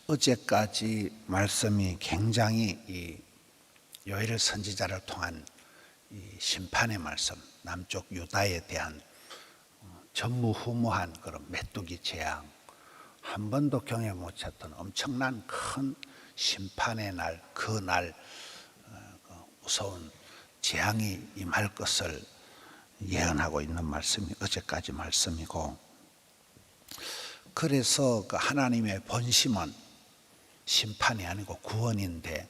어제까지 말씀이 굉장히 이 요엘 선지자를 통한 이 심판의 말씀, 남쪽 유다에 대한 전무후무한 그런 메뚜기 재앙, 한 번도 경험 못했던 엄청난 큰 심판의 날, 그 날 무서운 재앙이 임할 것을 예언하고 있는 말씀이 어제까지 말씀이고, 그래서 그 하나님의 본심은 심판이 아니고 구원인데,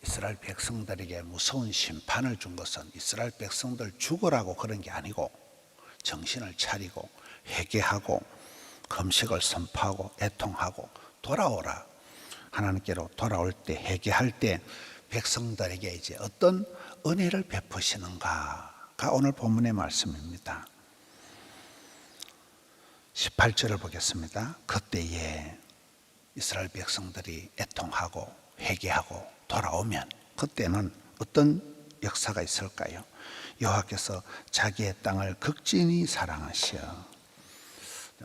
이스라엘 백성들에게 무서운 심판을 준 것은 이스라엘 백성들 죽으라고 그런 게 아니고 정신을 차리고 회개하고 금식을 선포하고 애통하고 돌아오라, 하나님께로 돌아올 때, 회개할 때 백성들에게 이제 어떤 은혜를 베푸시는가가 오늘 본문의 말씀입니다. 18절을 보겠습니다. 그때에 이스라엘 백성들이 애통하고 회개하고 돌아오면 그때는 어떤 역사가 있을까요? 여호와께서 자기의 땅을 극진히 사랑하시어,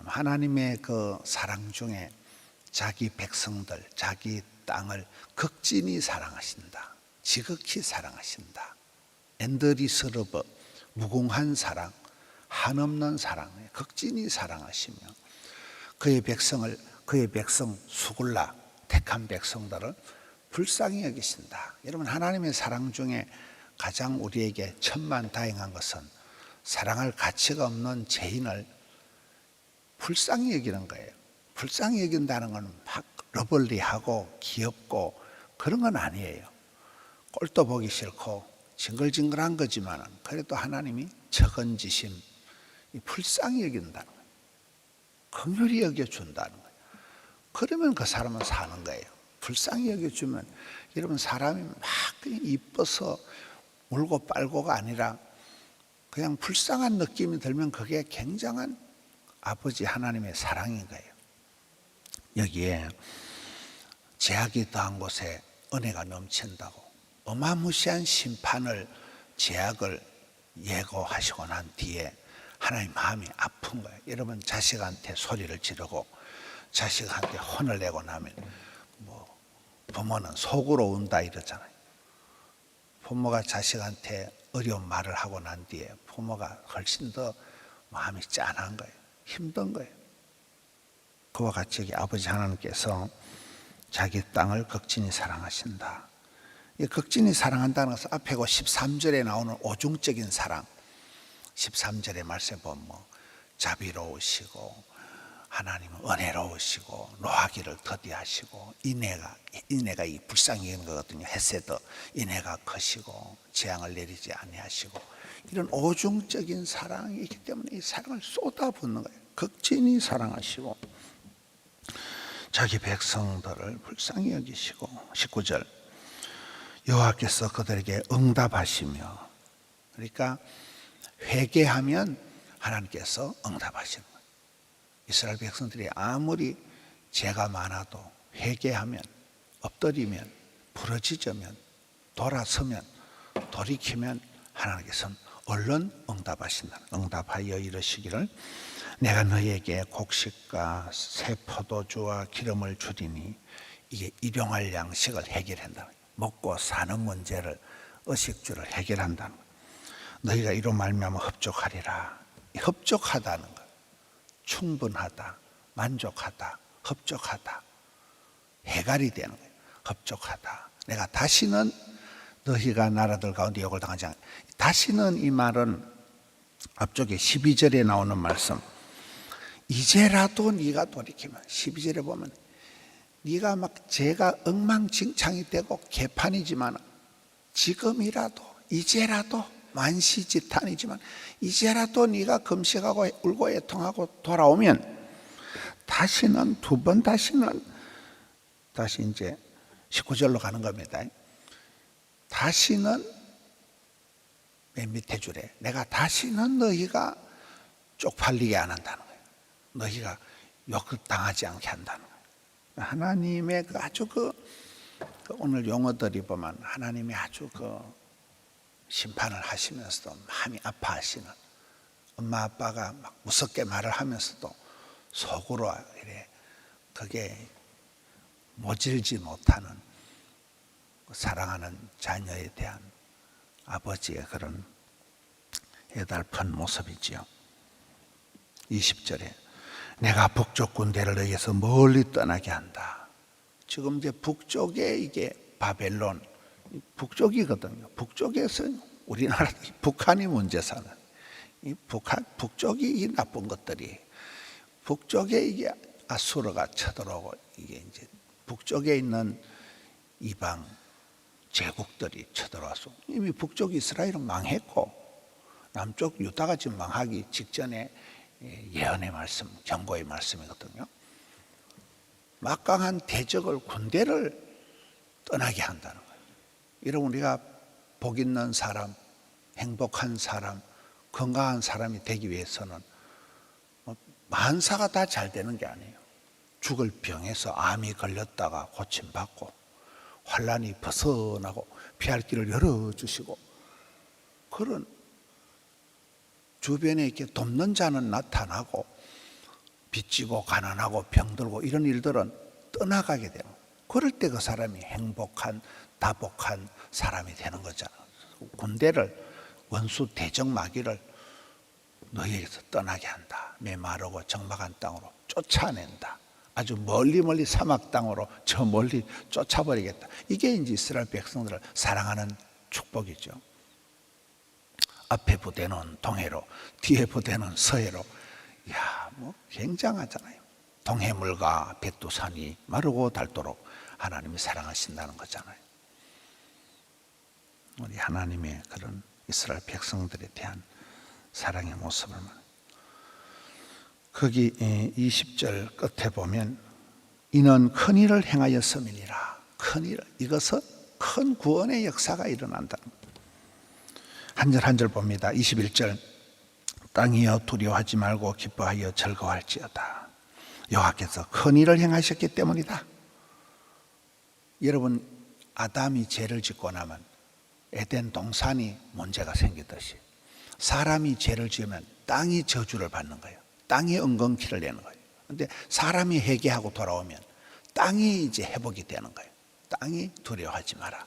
하나님의 그 사랑 중에 자기 백성들, 자기 땅을 극진히 사랑하신다, 지극히 사랑하신다. 엔드리스르브, 무궁한 사랑, 한없는 사랑, 극진히 사랑하시며 그의 백성 수굴라, 택한 백성들을 불쌍히 여기신다. 여러분, 하나님의 사랑 중에 가장 우리에게 천만다행한 것은 사랑할 가치가 없는 죄인을 불쌍히 여기는 거예요. 불쌍히 여긴다는 건 막 러블리하고 귀엽고 그런 건 아니에요. 꼴도 보기 싫고 징글징글한 거지만 그래도 하나님이 적은지심, 불쌍히 여긴다는 거예요. 긍휼히 여겨준다는 거예요. 그러면 그 사람은 사는 거예요. 불쌍히 여겨주면, 여러분, 사람이 막 그냥 이뻐서 울고 빨고가 아니라 그냥 불쌍한 느낌이 들면 그게 굉장한 아버지 하나님의 사랑인 거예요. 여기에 죄악이 더한 곳에 은혜가 넘친다고 어마무시한 심판을, 죄악을 예고하시고 난 뒤에 하나님 마음이 아픈 거예요. 여러분, 자식한테 소리를 지르고 자식한테 혼을 내고 나면 부모는 속으로 운다 이러잖아요. 부모가 자식한테 어려운 말을 하고 난 뒤에 부모가 훨씬 더 마음이 짠한 거예요. 힘든 거예요. 그와 같이 여기 아버지 하나님께서 자기 땅을 극진히 사랑하신다. 이 극진히 사랑한다는 것은 앞에 13절에 나오는 오중적인 사랑, 13절의 말씀에 보면 자비로우시고 하나님은 은혜로우시고 노하기를 더디하시고 인애가 이 불쌍히 여기는 거거든요. 헤세드, 인애가 크시고 재앙을 내리지 아니하시고, 이런 오중적인 사랑이 있기 때문에 이 사랑을 쏟아붓는 거예요. 극진히 사랑하시고 자기 백성들을 불쌍히 여기시고, 19절 여호와께서 그들에게 응답하시며, 그러니까 회개하면 하나님께서 응답하시는 거예요. 이스라엘 백성들이 아무리 죄가 많아도 회개하면, 엎드리면, 부러지면, 돌아서면, 돌이키면 하나님께서는 얼른 응답하신다. 응답하여 이르시기를 내가 너희에게 곡식과 새 포도주와 기름을 주리니, 이게 일용할 양식을 해결한다. 먹고 사는 문제를, 의식주를 해결한다는 거예요. 너희가 이로 말미암아 흡족하리라. 흡족하다는 거예요. 충분하다, 만족하다, 흡족하다, 해갈이 되는 거예요. 흡족하다. 내가 다시는 너희가 나라들 가운데 욕을 당하지 않아. 다시는, 이 말은 앞쪽에 12절에 나오는 말씀, 이제라도 네가 돌이키면, 12절에 보면 네가 막 죄가 엉망진창이 되고 개판이지만 지금이라도, 이제라도, 만시지탄이지만 이제라도 네가 금식하고 울고 애통하고 돌아오면 다시는, 두 번 다시는, 다시 이제 19절로 가는 겁니다. 다시는, 맨 밑에 줄에 내가 다시는 너희가 쪽팔리게 안 한다는 거예요. 너희가 욕당하지 않게 한다는 거예요. 하나님의 그 아주 오늘 용어들이 보면 하나님이 아주 심판을 하시면서도 마음이 아파하시는, 엄마 아빠가 막 무섭게 말을 하면서도 속으로 이래 그게 모질지 못하는 사랑하는 자녀에 대한 아버지의 그런 애달픈 모습이지요. 20절에 내가 북쪽 군대를 너희에서 멀리 떠나게 한다. 지금 이제 북쪽에 이게 바벨론 북쪽이거든요. 북쪽에서 우리나라 북한이 문제 사는 이 북쪽이 이 나쁜 것들이 북쪽에 이게 아수르가 쳐들어오고 이게 이제 북쪽에 있는 이방 제국들이 쳐들어와서 이미 북쪽 이스라엘은 망했고 남쪽 유다가 지금 망하기 직전에 예언의 말씀, 경고의 말씀이거든요. 막강한 대적을 군대를 떠나게 한다는 거예요. 여러분 우리가 복 있는 사람, 행복한 사람, 건강한 사람이 되기 위해서는 만사가 다 잘 되는 게 아니에요. 죽을 병에서 암이 걸렸다가 고침받고 환란이 벗어나고 피할 길을 열어주시고 그런 주변에 이렇게 돕는 자는 나타나고 빚지고 가난하고 병들고 이런 일들은 떠나가게 되는 그럴 때 그 사람이 행복한 다복한 사람이 되는 거잖아요. 군대를 원수 대적 마귀를 너희에게서 떠나게 한다. 메마르고 적막한 땅으로 쫓아낸다. 아주 멀리 사막 땅으로 저 멀리 쫓아버리겠다. 이게 이제 이스라엘 백성들을 사랑하는 축복이죠. 앞에 부대는 동해로, 뒤에 부대는 서해로. 이야, 뭐 굉장하잖아요. 동해물과 백두산이 마르고 닳도록 하나님이 사랑하신다는 거잖아요. 우리 하나님의 그런 이스라엘 백성들에 대한 사랑의 모습을 거기 20절 끝에 보면 이는 큰 일을 행하였음이니라. 큰 일, 이것은 큰 구원의 역사가 일어난다는 겁니다. 한 절 한 절 봅니다. 21절 땅이여 두려워하지 말고 기뻐하여 즐거워할지어다. 여호와께서 큰 일을 행하셨기 때문이다. 여러분 아담이 죄를 짓고 나면 에덴 동산이 문제가 생기듯이 사람이 죄를 지으면 땅이 저주를 받는 거예요. 땅이 엉겅퀴를 내는 거예요. 그런데 사람이 회개하고 돌아오면 땅이 이제 회복이 되는 거예요. 땅이 두려워하지 마라.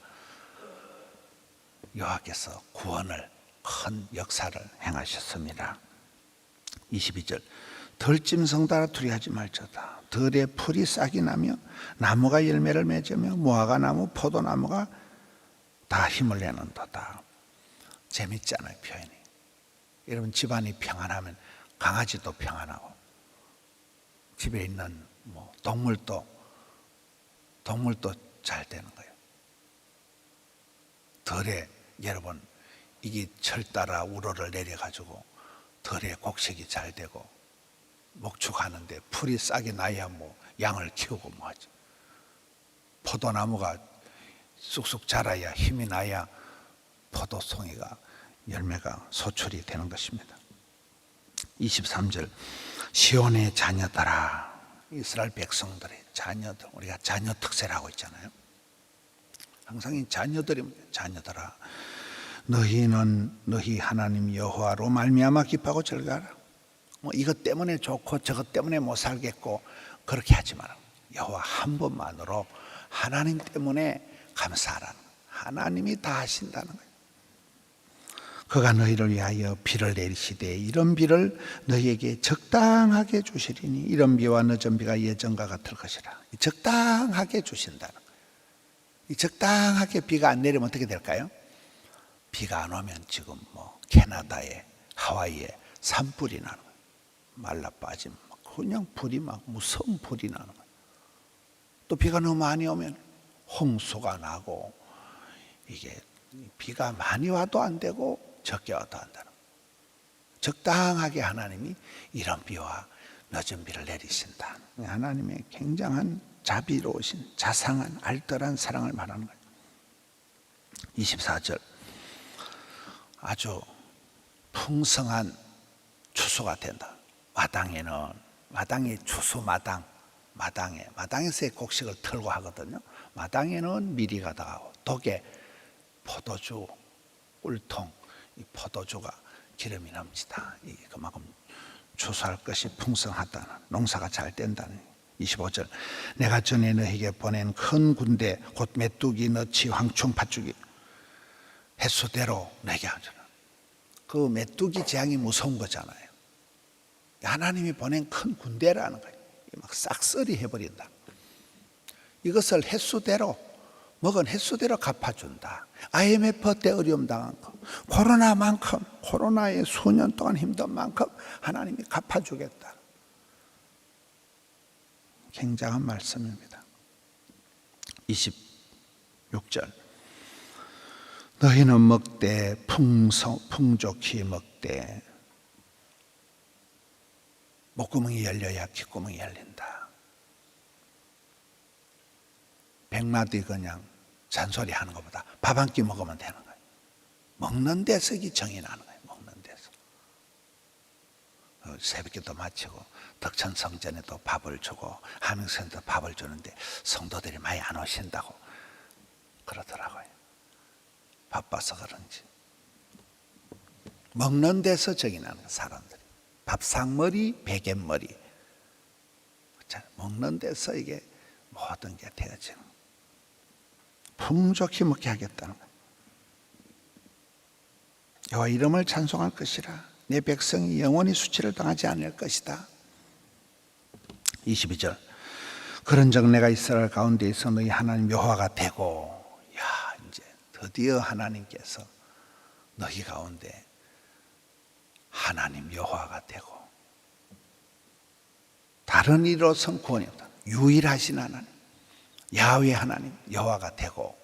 여호와께서 구원을 큰 역사를 행하셨습니다. 22절 들짐승 따라 두려워하지 말지어다. 들에 풀이 싹이 나며 나무가 열매를 맺으며 무화과 나무 포도나무가 다 힘을 내는도다. 재밌잖아요 표현이. 여러분 집안이 평안하면 강아지도 평안하고 집에 있는 뭐 동물도 잘 되는 거예요. 덜에 여러분 이게 철 따라 우로를 내려가지고 덜에 곡식이 잘 되고 목축하는데 풀이 싹이 나야 뭐 양을 키우고 뭐 하죠. 포도나무가 쑥쑥 자라야 힘이 나야 포도송이가 열매가 소출이 되는 것입니다. 23절 시온의 자녀들아. 이스라엘 백성들의 자녀들, 우리가 자녀 특세를 하고 있잖아요. 항상 이 자녀들아 너희는 너희 하나님 여호와로 말미암아 기뻐하고 즐거워하라. 뭐 이것 때문에 좋고 저것 때문에 못 살겠고 그렇게 하지 마라. 여호와 한 번만으로 하나님 때문에 감사하라. 하나님이 다 하신다는 거예요. 그가 너희를 위하여 비를 내리시되 이런 비를 너희에게 적당하게 주시리니 이런 비와 늦은 비가 예전과 같을 것이라. 적당하게 주신다는 거예요. 이 적당하게 비가 안 내리면 어떻게 될까요? 비가 안 오면 지금 뭐 캐나다에 하와이에 산불이 나는 거예요. 말라 빠지면 그냥 불이 막 무서운 불이 나는 거예요. 또 비가 너무 많이 오면 홍수가 나고 이게 비가 많이 와도 안 되고 적게 와도 안 되는 거예요. 적당하게 하나님이 이런 비와 늦은 비를 내리신다. 하나님의 굉장한 자비로우신 자상한 알뜰한 사랑을 말하는 거예요. 24절 아주 풍성한 추수가 된다. 마당이 추수 마당에서의 곡식을 털고 하거든요. 마당에는 미리가 나가고 독에 포도주 꿀통 이 포도주가 기름이 넘치다. 그만큼 추수할 것이 풍성하다는 농사가 잘 된다는 25절 내가 전에 너에게 보낸 큰 군대 곧 메뚜기, 너치, 황충, 팥죽이 횟수대로 내게 하잖아. 그 메뚜기 재앙이 무서운 거잖아요. 하나님이 보낸 큰 군대라는 거예요. 막 싹쓸이 해버린다. 이것을 횟수대로 먹은 횟수대로 갚아준다. IMF 때 어려움 당한 거, 코로나만큼, 코로나에 수년 동안 힘든 만큼 하나님이 갚아주겠다. 굉장한 말씀입니다. 26절 너희는 먹되 풍족히 먹되 목구멍이 열려야 귓구멍이 열린다. 백마디 그냥 잔소리 하는 것보다 밥 한 끼 먹으면 되는 거예요. 먹는 데서 정이 나는 거예요. 먹는 데서. 새벽기도 마치고 덕천 성전에도 밥을 주고 함흥성도 밥을 주는데 성도들이 많이 안 오신다고 그러더라고요. 바빠서 그런지. 먹는 데서 정이 나는 거예요. 사람들이. 밥상머리, 베갯머리. 먹는 데서 이게 모든 게 되어지는 거예요. 풍족히 먹게 하겠다는 거예요. 여호와 이름을 찬송할 것이라. 내 백성이 영원히 수치를 당하지 않을 것이다. 22절 그런즉 내가 이스라엘 가운데에서 너희 하나님 여호와가 되고, 야 이제 드디어 하나님께서 너희 가운데 하나님 여호와가 되고, 다른 이로선 구원이 없다. 유일하신 하나님 야훼 하나님 여호와가 되고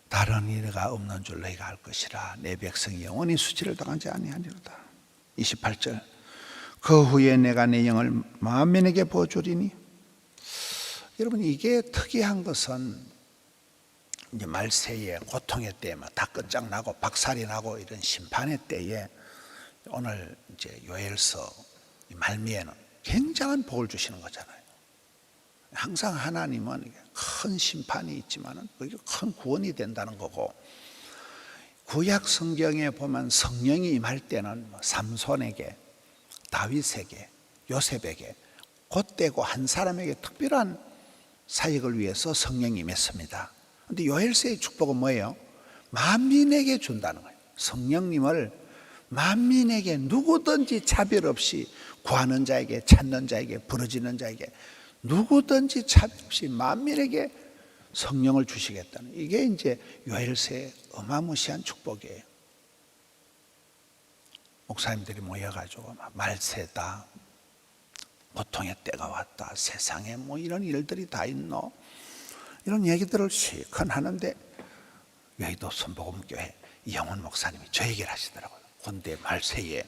다른 이가 없는 줄 너희가 알 것이라. 내 백성이 영원히 수치를 당하지 아니하리로다. 28절 그 후에 내가 내 영을 만민에게 부어주리니. 여러분 이게 특이한 것은 이제 말세에 고통의 때에 다 끝장나고 박살이 나고 이런 심판의 때에 오늘 이제 요엘서 말미에는 굉장한 복을 주시는 거잖아요. 항상 하나님은 큰 심판이 있지만은 그게 큰 구원이 된다는 거고, 구약 성경에 보면 성령이 임할 때는 삼손에게, 다윗에게, 요셉에게, 곧되고 한 사람에게 특별한 사역을 위해서 성령이 임했습니다. 그런데 요엘서의 축복은 뭐예요? 만민에게 준다는 거예요. 성령님을 만민에게 누구든지 차별 없이 구하는 자에게, 찾는 자에게, 부르짖는 자에게 누구든지 차별 없이 만민에게 성령을 주시겠다는, 이게 이제 요엘서의 어마무시한 축복이에요. 목사님들이 모여가지고 말세다, 고통의 때가 왔다, 세상에 뭐 이런 일들이 다 있노, 이런 얘기들을 실컷 하는데 여의도 선복음교회 이영훈 목사님이 저 얘기를 하시더라고요. 근데 말세에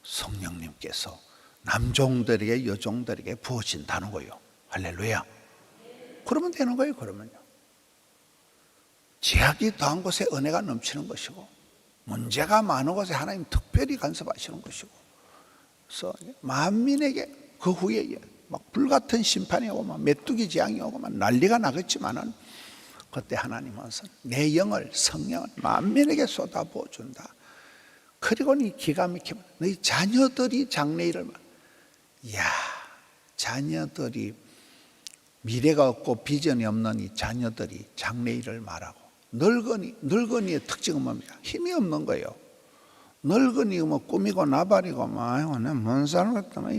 성령님께서 남종들에게 여종들에게 부어진다는 거예요. 할렐루야. 그러면 되는 거예요. 그러면요, 제약이 더한 곳에 은혜가 넘치는 것이고, 문제가 많은 곳에 하나님 특별히 간섭하시는 것이고, 그래서 만민에게 그 후에 막 불같은 심판이 오고 막 메뚜기 재앙이 오고 막 난리가 나겠지만은 그때 하나님은 내 영을, 성령을 만민에게 쏟아 부어준다. 그리고는 이 기가 막히면 너희 자녀들이 장래일을 이야, 자녀들이 미래가 없고 비전이 없는 이 자녀들이 장래일을 말하고, 늙은이의 특징은 뭡니까? 힘이 없는 거예요. 늙은이 뭐 꾸미고 나발이고 막 뭔 사람 같다 막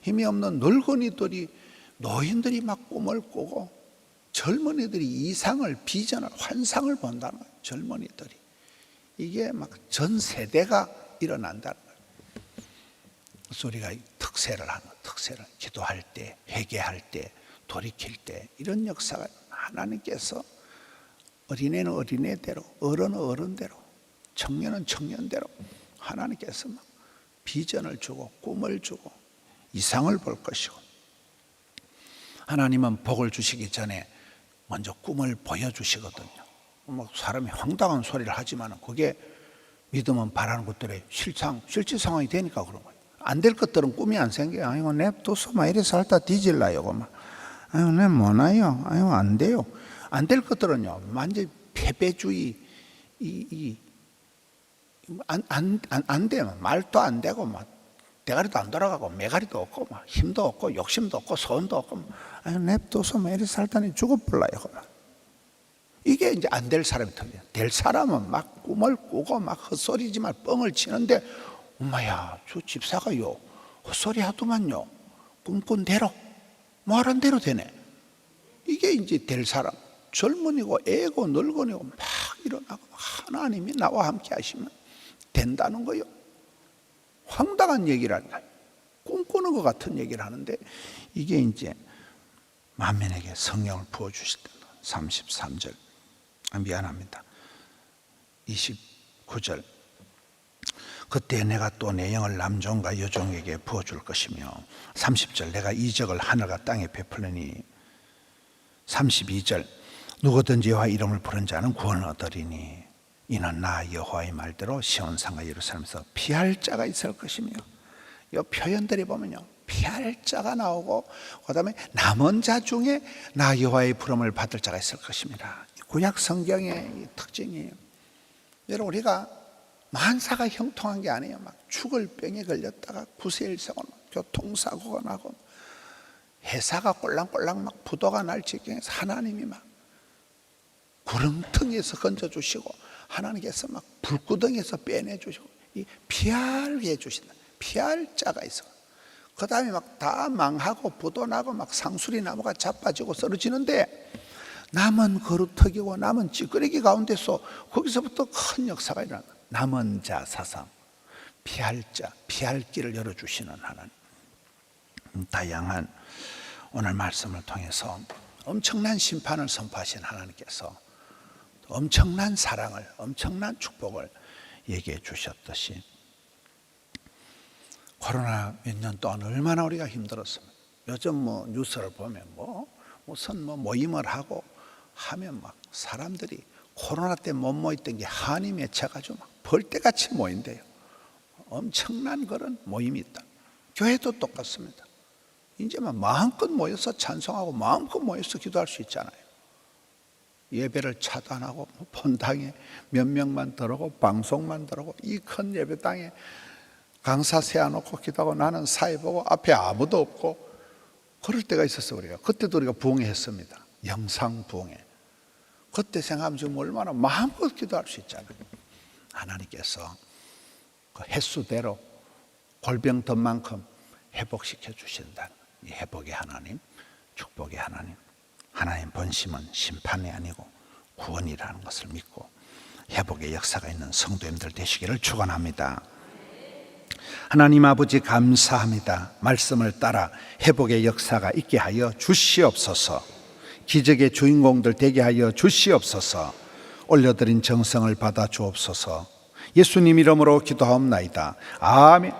힘이 없는 늙은이들이, 노인들이 막 꿈을 꾸고 젊은이들이 이상을, 비전을, 환상을 본다는 거예요. 젊은이들이. 이게 막 전 세대가 일어난다는 거예요. 그래서 우리가 특세를 하는, 특세를 기도할 때, 회개할 때, 돌이킬 때 이런 역사가, 하나님께서 어린애는 어린애대로, 어른은 어른대로, 청년은 청년대로 하나님께서 막 비전을 주고 꿈을 주고 이상을 볼 것이고, 하나님은 복을 주시기 전에 먼저 꿈을 보여주시거든요. 뭐 사람이 황당한 소리를 하지만 그게 믿으면 바라는 것들의 실제 상황이 되니까 그런 거예요. 안 될 것들은 꿈이 안 생겨요. 아이고 냅둬서 막 이래 살다 뒤질라요. 막 아이고 내 뭐나요? 아이고 안 돼요. 안 될 것들은요, 완전 패배주의, 안 돼요. 말도 안 되고 막 대가리도 안 돌아가고 메가리도 없고 막 힘도 없고 욕심도 없고 소원도 없고 냅둬서 이리 살다니 죽어볼라요. 이게 이제 안 될 사람이 터져요. 될 사람은 막 꿈을 꾸고 막 헛소리지만 뻥을 치는데 엄마야 저 집사가요 헛소리 하더만요 꿈꾼 대로 말한 대로 되네. 이게 이제 될 사람. 젊은이고 애고 늙은이고 막 일어나고 하나님이 나와 함께 하시면 된다는 거요. 황당한 얘기를 한다. 꿈꾸는 것 같은 얘기를 하는데 이게 이제 만민에게 성령을 부어주실 때 33절 미안합니다. 29절 그때 내가 또 내 영을 남종과 여종에게 부어줄 것이며 30절 내가 이적을 하늘과 땅에 베풀리니 32절 누구든지 여호와 이름을 부른 자는 구원을 얻으리니 이는 나 여호와의 말대로 시온산과 예루살렘에서 피할 자가 있을 것이며 이 표현들이 보면요 피할 자가 나오고 그 다음에 남은 자 중에 나 여호와의 부름을 받을 자가 있을 것입니다. 구약 성경의 특징이에요. 여러분 우리가 만사가 형통한 게 아니에요. 막 죽을 병에 걸렸다가 구세일사고 교통사고가 나고 회사가 꼴랑꼴랑 막 부도가 날 지경에서 하나님이 막 구렁텅이에서 건져주시고 하나님께서 막 불구덩이에서 빼내주시고 이 피하게 해주신다. 피할 자가 있어. 그 다음에 막 다 망하고 부도 나고 막 상수리 나무가 자빠지고 쓰러지는데 남은 거루터기고 남은 찌끄레기 가운데서 거기서부터 큰 역사가 일어난다. 남은 자 사상, 피할 자, 피할 길을 열어주시는 하나님. 다양한 오늘 말씀을 통해서 엄청난 심판을 선포하신 하나님께서 엄청난 사랑을, 엄청난 축복을 얘기해 주셨듯이 코로나 몇 년 동안 얼마나 우리가 힘들었습니다. 요즘 뭐 뉴스를 보면 무슨 모임을 하고 하면 막 사람들이 코로나 때 못 모였던 게 한이 맺혀가지고 막 벌떼같이 모인대요. 엄청난 그런 모임이 있다. 교회도 똑같습니다. 이제 막 마음껏 모여서 찬송하고 마음껏 모여서 기도할 수 있잖아요. 예배를 차단하고 본당에 몇 명만 들어오고 방송만 들어오고 이 큰 예배당에 강사 세워놓고 기도하고 나는 사회 보고 앞에 아무도 없고 그럴 때가 있었어. 우리가 그때도 우리가 부흥했습니다. 영상 부흥회. 그때 생각하면 지금 얼마나 마음껏 기도할 수 있잖아요. 하나님께서 그 횟수대로 골병든 만큼 회복시켜 주신다는 이 회복의 하나님, 축복의 하나님. 하나님 본심은 심판이 아니고 구원이라는 것을 믿고 회복의 역사가 있는 성도님들 되시기를 축원합니다. 하나님 아버지 감사합니다. 말씀을 따라 회복의 역사가 있게 하여 주시옵소서. 기적의 주인공들 되게 하여 주시옵소서. 올려드린 정성을 받아 주옵소서. 예수님 이름으로 기도하옵나이다. 아멘.